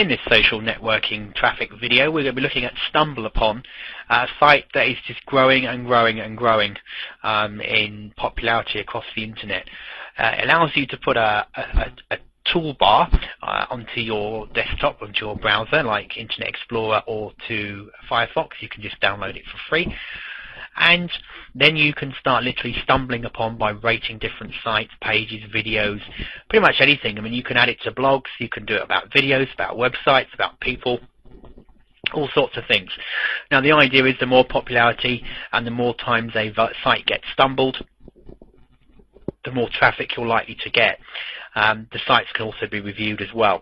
In this social networking traffic video, we're going to be looking at StumbleUpon, a site that is just growing and growing and growing in popularity across the internet. It allows you to put a toolbar onto your desktop, onto your browser, like Internet Explorer or to Firefox. You can just download it for free. And then you can start literally stumbling upon by rating different sites, pages, videos, pretty much anything. I mean, you can add it to blogs, you can do it about videos, about websites, about people, all sorts of things. Now, the idea is the more popularity and the more times a site gets stumbled, the more traffic you're likely to get. The sites can also be reviewed as well.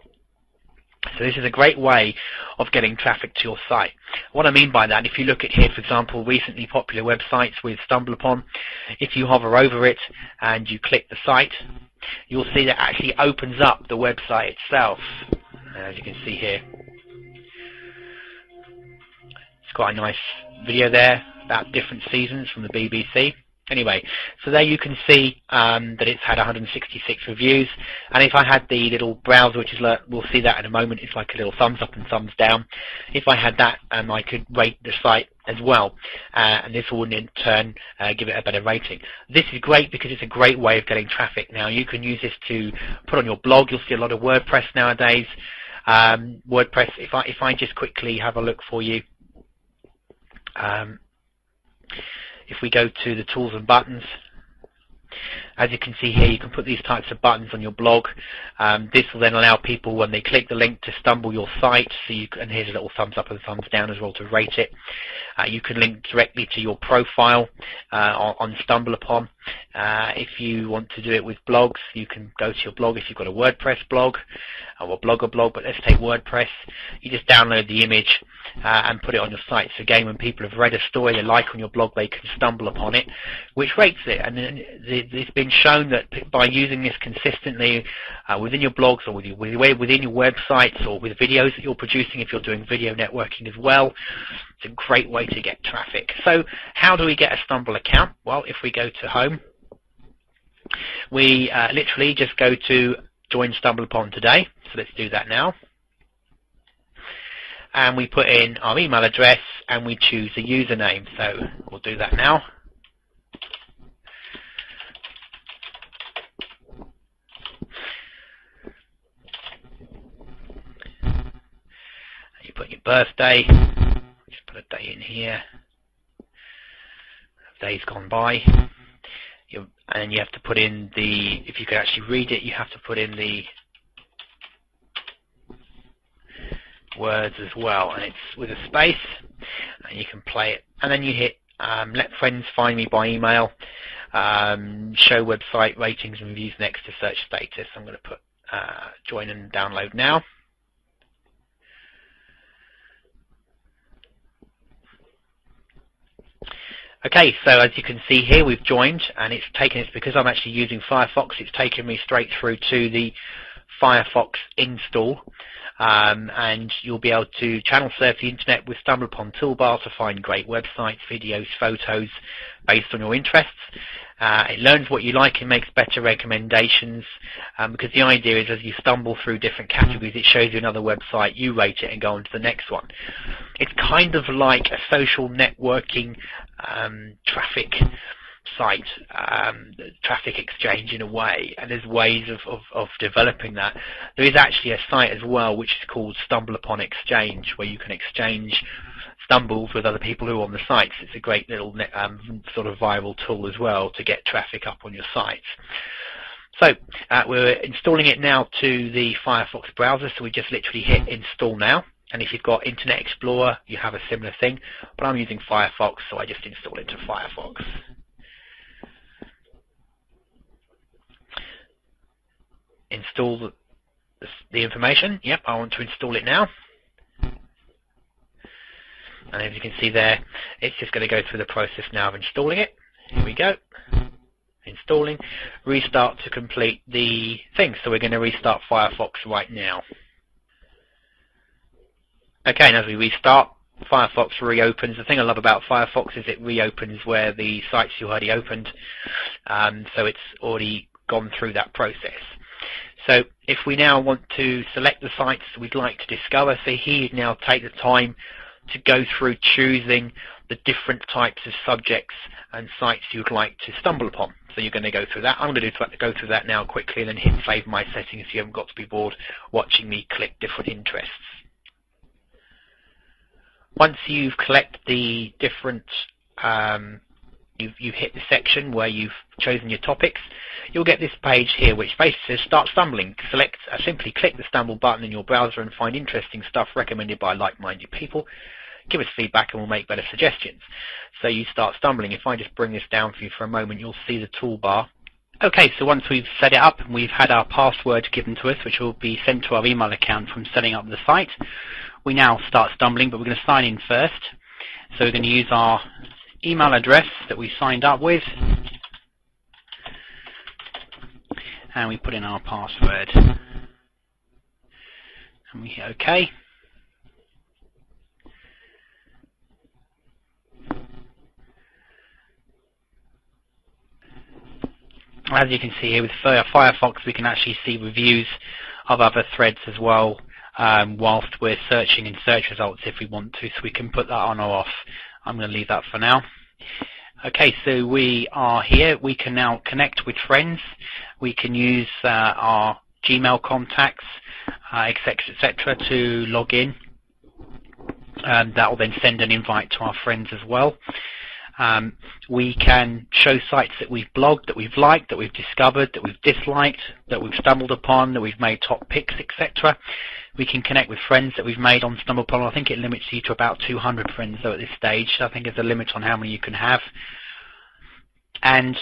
So this is a great way of getting traffic to your site. What I mean by that, if you look at here, for example, recently popular websites with StumbleUpon, if you hover over it and you click the site, you'll see that it actually opens up the website itself, as you can see here. It's quite a nice video there about different seasons from the BBC. Anyway, so there you can see that it's had 166 reviews, and if I had the little browser, which is, we'll see that in a moment, it's like a little thumbs up and thumbs down. If I had that, I could rate the site as well, and this will in turn give it a better rating. This is great because it's a great way of getting traffic. Now, you can use this to put on your blog. You'll see a lot of WordPress nowadays. WordPress, if I just quickly have a look for you, if we go to the tools and buttons, as you can see here, you can put these types of buttons on your blog. This will then allow people, when they click the link, to stumble your site. So and here's a little thumbs up and thumbs down as well to rate it. You can link directly to your profile on StumbleUpon. If you want to do it with blogs, you can go to your blog. If you've got a WordPress blog or a Blogger blog, but let's take WordPress, you just download the image and put it on your site. So again, when people have read a story they like on your blog, they can stumble upon it, which rates it. And it's been shown that by using this consistently within your blogs or within your websites or with videos that you're producing, if you're doing video networking as well, it's a great way to get traffic. So how do we get a Stumble account? Well, if we go to home, we literally just go to join StumbleUpon today. So let's do that now. And we put in our email address and we choose a username. So we'll do that now. You put your birthday, just put a day in here, days gone by, and you have to put in the, if you can actually read it, you have to put in the words as well, and it's with a space, and you can play it, and then you hit let friends find me by email, show website ratings and reviews next to search status. I'm going to put join and download now. Okay, so as you can see here, we've joined, and it's because I'm actually using Firefox, it's taken me straight through to the Firefox install, and you'll be able to channel surf the internet with StumbleUpon toolbar to find great websites, videos, photos based on your interests. It learns what you like and makes better recommendations, because the idea is as you stumble through different categories, it shows you another website, you rate it and go on to the next one. It's kind of like a social networking traffic site, traffic exchange in a way, and there's ways of developing that. There is actually a site as well which is called StumbleUpon Exchange, where you can exchange stumbles with other people who are on the sites. It's a great little sort of viral tool as well to get traffic up on your sites. So we're installing it now to the Firefox browser, so we just literally hit install now. And if you've got Internet Explorer, you have a similar thing, but I'm using Firefox, so I just install it to Firefox. Install the information. Yep, I want to install it now. And as you can see there, it's just going to go through the process now of installing it. Here we go. Installing. Restart to complete the thing. So we're going to restart Firefox right now. Okay, and as we restart, Firefox reopens. The thing I love about Firefox is it reopens where the sites you already opened. So it's already gone through that process. So if we now want to select the sites we'd like to discover, so here you now take the time to go through choosing the different types of subjects and sites you'd like to stumble upon. So you're going to go through that. I'm going to go through that now quickly and then hit save my settings so you haven't got to be bored watching me click different interests. Once you've collected the different, you've hit the section where you've chosen your topics, you'll get this page here which basically says start stumbling. Simply click the stumble button in your browser and find interesting stuff recommended by like-minded people. Give us feedback and we'll make better suggestions. So you start stumbling. If I just bring this down for you for a moment, you'll see the toolbar. Okay, so once we've set it up and we've had our password given to us, which will be sent to our email account from setting up the site, we now start stumbling, but we're going to sign in first. So we're going to use our email address that we signed up with, and we put in our password, and we hit OK. As you can see here with Firefox, we can actually see reviews of other threads as well whilst we're searching in search results if we want to, so we can put that on or off. I'm going to leave that for now. Okay, so we are here. We can now connect with friends. We can use our Gmail contacts, etc., to log in. That will then send an invite to our friends as well. We can show sites that we've blogged, that we've liked, that we've discovered, that we've disliked, that we've stumbled upon, that we've made top picks, etc. We can connect with friends that we've made on StumbleUpon. I think it limits you to about 200 friends though at this stage. I think there's a limit on how many you can have. And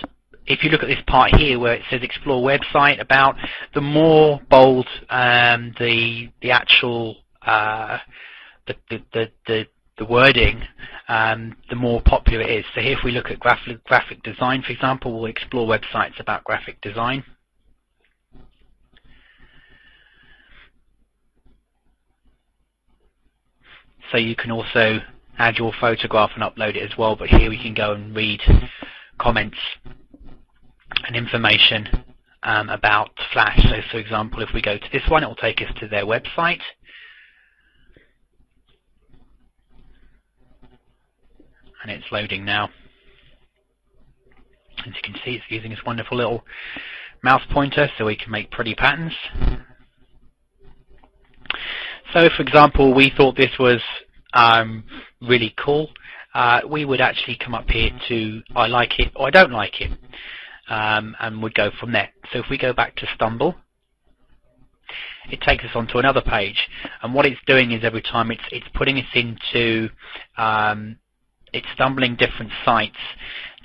if you look at this part here where it says explore website, about, the more bold the actual the wording, the more popular it is. So here if we look at graphic design, for example, we'll explore websites about graphic design. So you can also add your photograph and upload it as well, but here we can go and read comments and information about Flash. So for example, if we go to this one, it will take us to their website. And it's loading now. As you can see, it's using this wonderful little mouse pointer so we can make pretty patterns. So for example, we thought this was really cool. We would actually come up here to I like it or I don't like it, and would go from there. So if we go back to Stumble, it takes us onto another page, and what it's doing is every time it's putting us into it's stumbling different sites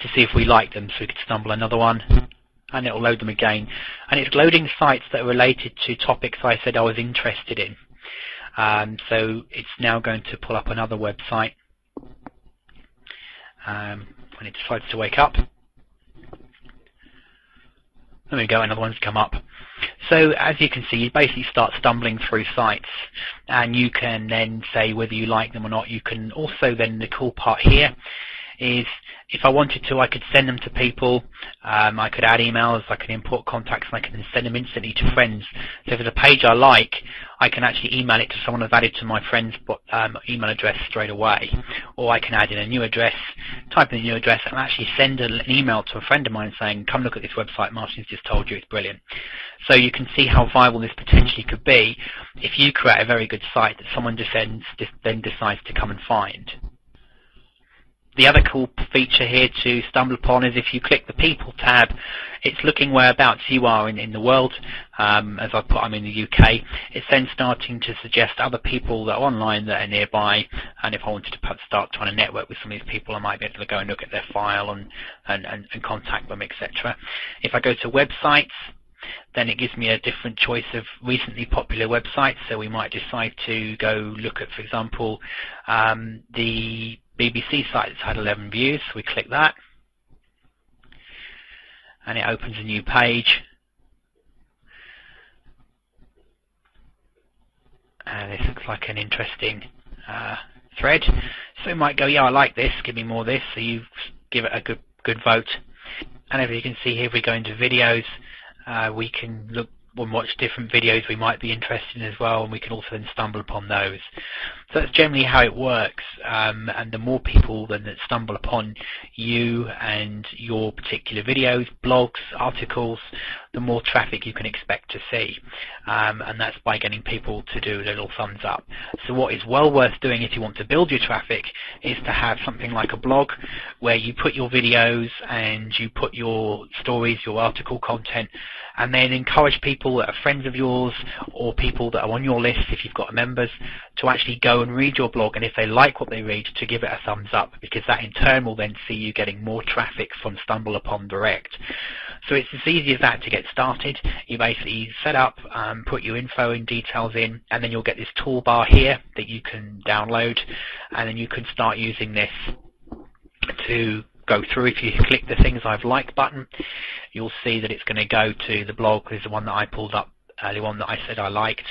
to see if we like them. So we could stumble another one and it will load them again, and it's loading sites that are related to topics I said I was interested in. So it's now going to pull up another website when it decides to wake up. There we go, another one's come up. So as you can see, you basically start stumbling through sites, and you can then say whether you like them or not. You can also then, the cool part here is if I wanted to, I could send them to people. I could add emails, I can import contacts, and I can send them instantly to friends. So if there's a page I like, I can actually email it to someone I've added to my friend's email address straight away. Or I can add in a new address, type in a new address, and actually send an email to a friend of mine saying, come look at this website, Martin's just told you, it's brilliant. So you can see how viable this potentially could be if you create a very good site that someone just then decides to come and find. The other cool feature here to stumble upon is if you click the People tab, it's looking whereabouts you are in the world. As I put, I'm in the UK. It's then starting to suggest other people that are online that are nearby, and if I wanted to start trying to network with some of these people, I might be able to go and look at their file and contact them, etc. If I go to websites, then it gives me a different choice of recently popular websites. So we might decide to go look at, for example, the BBC site that's had 11 views. We click that and it opens a new page, and this looks like an interesting thread. So we might go, yeah, I like this, give me more of this. So you give it a good vote. And as you can see here, if we go into videos, we can look we'll watch different videos we might be interested in as well, and we can also then stumble upon those. So that's generally how it works, and the more people that stumble upon you and your particular videos, blogs, articles, the more traffic you can expect to see, and that's by getting people to do a little thumbs up. So what is well worth doing if you want to build your traffic is to have something like a blog where you put your videos and you put your stories, your article content, and then encourage people that are friends of yours or people that are on your list, if you've got members, to actually go and read your blog, and if they like what they read, to give it a thumbs up, because that in turn will then see you getting more traffic from StumbleUpon direct. So it's as easy as that to get started. You basically set up, put your info and details in, and then you'll get this toolbar here that you can download, and then you can start using this to go through. If you click the things I've liked button, you'll see that it's going to go to the blog. Is the one that I pulled up earlier on that I said I liked.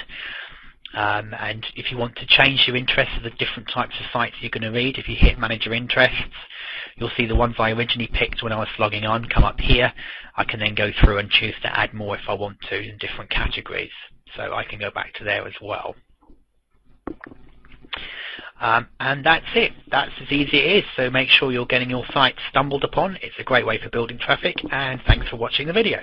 And if you want to change your interests of the different types of sites you're going to read, if you hit manage your interests, you'll see the ones I originally picked when I was logging on come up here. I can then go through and choose to add more if I want to in different categories. So I can go back to there as well. And that's it. That's as easy as it is. So make sure you're getting your site stumbled upon. It's a great way for building traffic, and thanks for watching the video.